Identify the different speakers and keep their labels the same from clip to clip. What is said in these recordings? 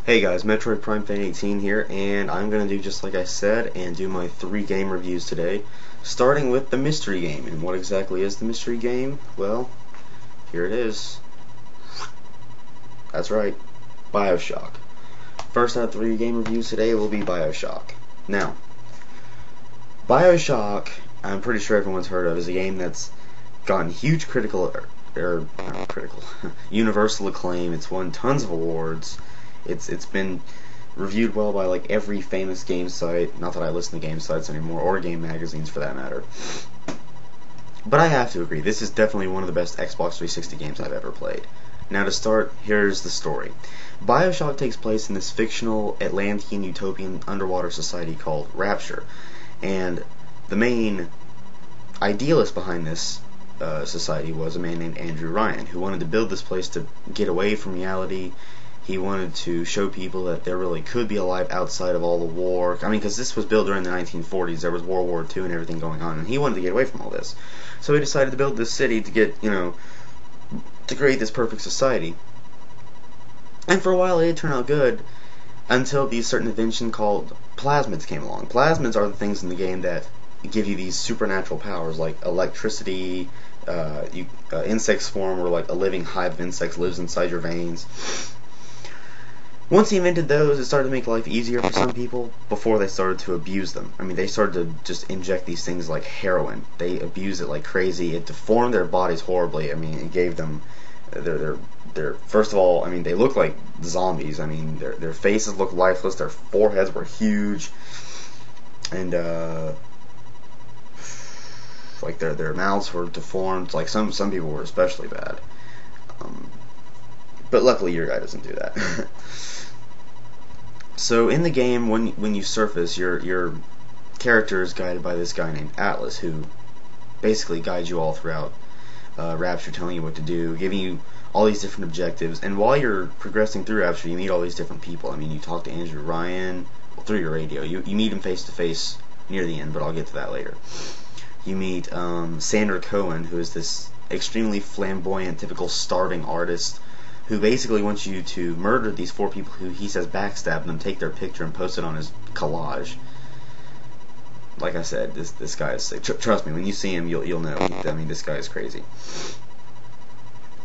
Speaker 1: Hey guys, Metroid Prime Fan 18 here, and I'm going to do just like I said and do my 3 game reviews today, starting with the mystery game. And what exactly is the mystery game? Well, here it is. That's right, Bioshock. First out of 3 game reviews today will be Bioshock. Now, Bioshock, I'm pretty sure everyone's heard of, is a game that's gotten huge universal acclaim. It's won tons of awards. It's been reviewed well by like every famous game site. Not that I listen to game sites anymore, or game magazines for that matter. But I have to agree, this is definitely one of the best Xbox 360 games I've ever played. Now to start, here's the story. Bioshock takes place in this fictional Atlantean utopian underwater society called Rapture. And the main idealist behind this society was a man named Andrew Ryan, who wanted to build this place to get away from reality. He wanted to show people that there really could be a life outside of all the war. I mean, because this was built during the 1940s. There was World War II and everything going on, and he wanted to get away from all this. So he decided to build this city to get, to create this perfect society. And for a while it did turn out good, until these certain invention called plasmids came along. Plasmids are the things in the game that give you these supernatural powers, like electricity. Insects form, where like a living hive of insects lives inside your veins. Once he invented those, it started to make life easier for some people before they started to abuse them. I mean, they started to just inject these things like heroin. They abused it like crazy. It deformed their bodies horribly. I mean, it gave them their first of all, I mean, they look like zombies. I mean, their faces looked lifeless. Their foreheads were huge, and like their mouths were deformed. Like some people were especially bad. But luckily, your guy doesn't do that. So in the game, when you surface, your character is guided by this guy named Atlas, who basically guides you all throughout Rapture, telling you what to do, giving you all these different objectives. And while you're progressing through Rapture, you meet all these different people. I mean, you talk to Andrew Ryan through your radio. You meet him face to face near the end, but I'll get to that later. You meet Sandra Cohen, who is this extremely flamboyant, typical starving artist, who basically wants you to murder these 4 people who he says backstabbed them, take their picture and post it on his collage. Like I said, this guy is sick. Trust me, when you see him, you'll know. I mean, this guy is crazy.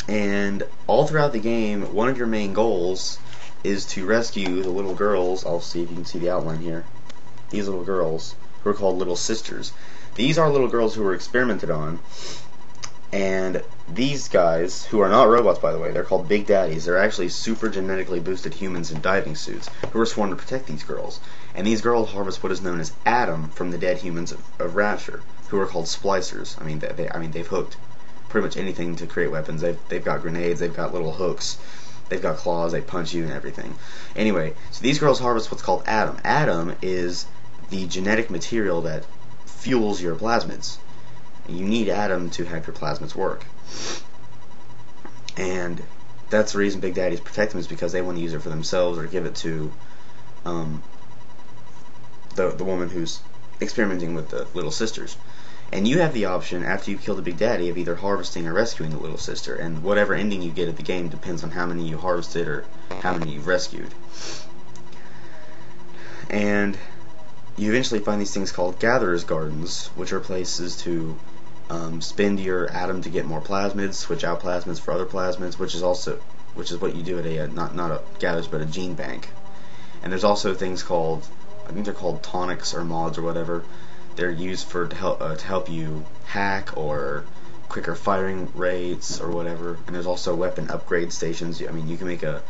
Speaker 1: And all throughout the game, one of your main goals is to rescue the little girls. I'll see if you can see the outline here. These little girls, who are called Little Sisters. These are little girls who were experimented on. And these guys, who are not robots by the way, they're called Big Daddies. They're actually super genetically boosted humans in diving suits who are sworn to protect these girls. And these girls harvest what is known as Adam from the dead humans of Rapture, who are called splicers. I mean, they've hooked pretty much anything to create weapons. They've got grenades, they've got little hooks, they've got claws, they punch you and everything. Anyway, so these girls harvest what's called Adam. Adam is the genetic material that fuels your plasmids. You need Adam to have your plasmids work. And that's the reason Big Daddies protect them, is because they want to use it for themselves or give it to the woman who's experimenting with the Little Sisters. And you have the option, after you kill the Big Daddy, of either harvesting or rescuing the Little Sister. And whatever ending you get at the game depends on how many you harvested or how many you've rescued. And you eventually find these things called Gatherer's Gardens, which are places to spend your Atom to get more plasmids, switch out plasmids for other plasmids, which is what you do at a not a Gatherer's but a gene bank. And there's also things called, I think they're called tonics or mods or whatever. They're used to help you hack or quicker firing rates or whatever. And there's also weapon upgrade stations. I mean, you can make a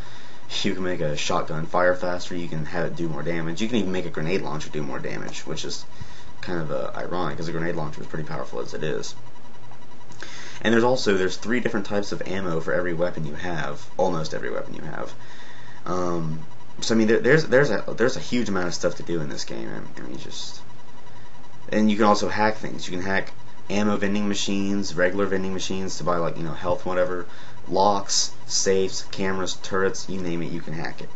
Speaker 1: shotgun fire faster. You can have it do more damage. You can even make a grenade launcher do more damage, which is kind of ironic, because a grenade launcher is pretty powerful as it is. And there's 3 different types of ammo for every weapon you have, almost every weapon you have. So I mean, there's a huge amount of stuff to do in this game. I mean, and you can also hack things. You can hack ammo vending machines, regular vending machines to buy like health, whatever, locks, safes, cameras, turrets, you name it, you can hack it.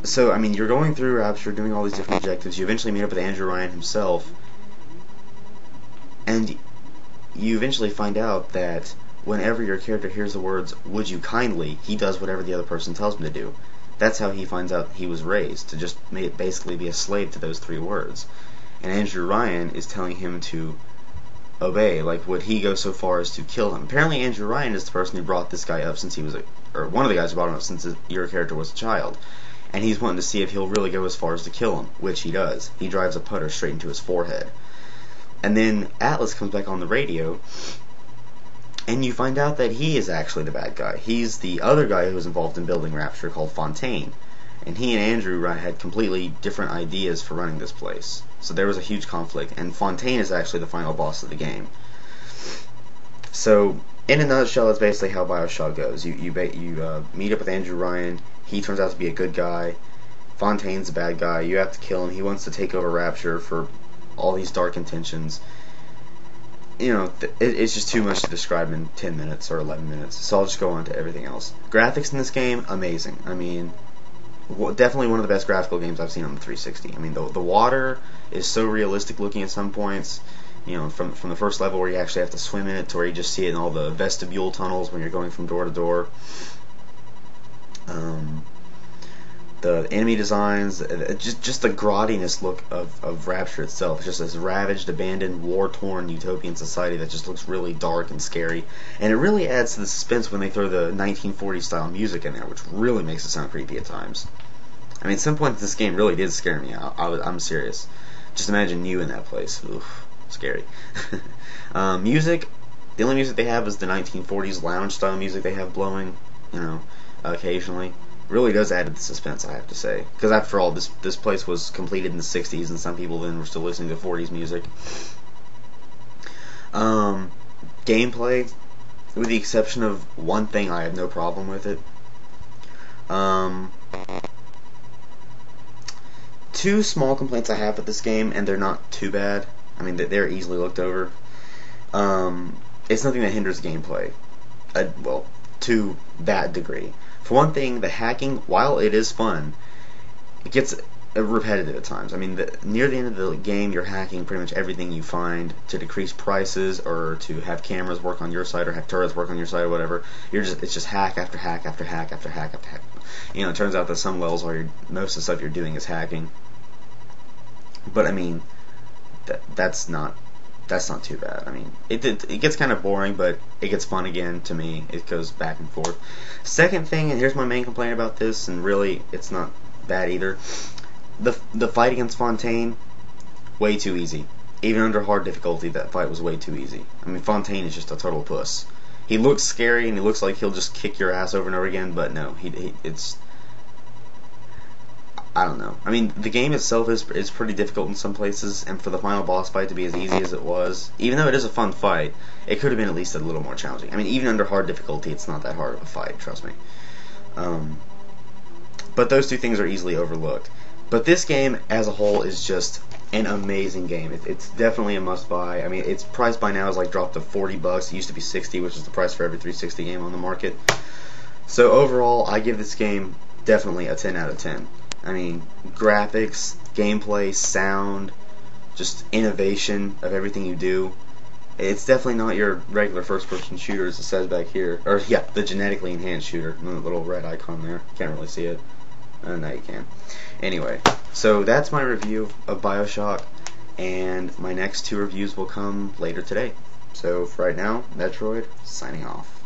Speaker 1: So, I mean, you're going through Rapture, doing all these different objectives. You eventually meet up with Andrew Ryan himself, and you eventually find out that whenever your character hears the words, "would you kindly," he does whatever the other person tells him to do. That's how he finds out he was raised, to just basically be a slave to those 3 words. And Andrew Ryan is telling him to obey. Like, would he go so far as to kill him? Apparently Andrew Ryan is the person who brought this guy up since he was or one of the guys who brought him up since your character was a child. And he's wanting to see if he'll really go as far as to kill him, which he does. He drives a putter straight into his forehead. And then Atlas comes back on the radio, and you find out that he is actually the bad guy. He's the other guy who was involved in building Rapture, called Fontaine. And he and Andrew had completely different ideas for running this place. So there was a huge conflict, and Fontaine is actually the final boss of the game. So, in a nutshell, that's basically how Bioshock goes. You meet up with Andrew Ryan. He turns out to be a good guy. Fontaine's a bad guy. You have to kill him. He wants to take over Rapture for all these dark intentions. You know, it's just too much to describe in 10 minutes or 11 minutes. So I'll just go on to everything else. Graphics in this game, amazing. I mean, definitely one of the best graphical games I've seen on the 360. I mean, the water is so realistic looking at some points. You know, from the first level where you actually have to swim in it to where you just see it in all the vestibule tunnels when you're going from door to door. The enemy designs, just the grottiness look of Rapture itself. It's just this ravaged, abandoned, war-torn utopian society that just looks really dark and scary. And it really adds to the suspense when they throw the 1940s style music in there, which really makes it sound creepy at times. I mean, at some point this game really did scare me. I'm serious. Just imagine you in that place. Oof, scary. Music, the only music they have is the 1940s lounge style music they have blowing, you know, occasionally. Really does add to the suspense, I have to say. Because after all, this place was completed in the 60s, and some people then were still listening to 40s music. Gameplay, with the exception of one thing, I have no problem with it. 2 small complaints I have with this game, and they're not too bad. I mean, they're easily looked over. It's nothing that hinders gameplay. Well, to that degree. For one thing, the hacking, while it is fun, it gets repetitive at times. I mean, near the end of the game, you're hacking pretty much everything you find to decrease prices, or to have cameras work on your side, or have turrets work on your side, or whatever. It's just hack after hack after hack after hack after hack. You know, it turns out that some levels most of the stuff you're doing is hacking. But I mean, that's not too bad. I mean, it gets kind of boring, but it gets fun again to me. It goes back and forth. Second thing, and here's my main complaint about this, and really it's not bad either. The fight against Fontaine, way too easy. Even under hard difficulty, that fight was way too easy. I mean, Fontaine is just a total puss. He looks scary, and he looks like he'll just kick your ass over and over again, but no, it's... I don't know. I mean, the game itself is pretty difficult in some places, and for the final boss fight to be as easy as it was, even though it is a fun fight, it could have been at least a little more challenging. I mean, even under hard difficulty, it's not that hard of a fight, trust me. But those 2 things are easily overlooked. But this game, as a whole, is just an amazing game. It's definitely a must-buy. I mean, its price by now is like dropped to $40. It used to be $60, which is the price for every 360 game on the market. So overall, I give this game definitely a 10 out of 10. I mean, graphics, gameplay, sound, just innovation of everything you do. It's definitely not your regular first-person shooter, as it says back here. Or, yeah, the genetically enhanced shooter. The little red icon there. Can't really see it. Now you can. Anyway, so that's my review of Bioshock, and my next 2 reviews will come later today. So, for right now, Metroid, signing off.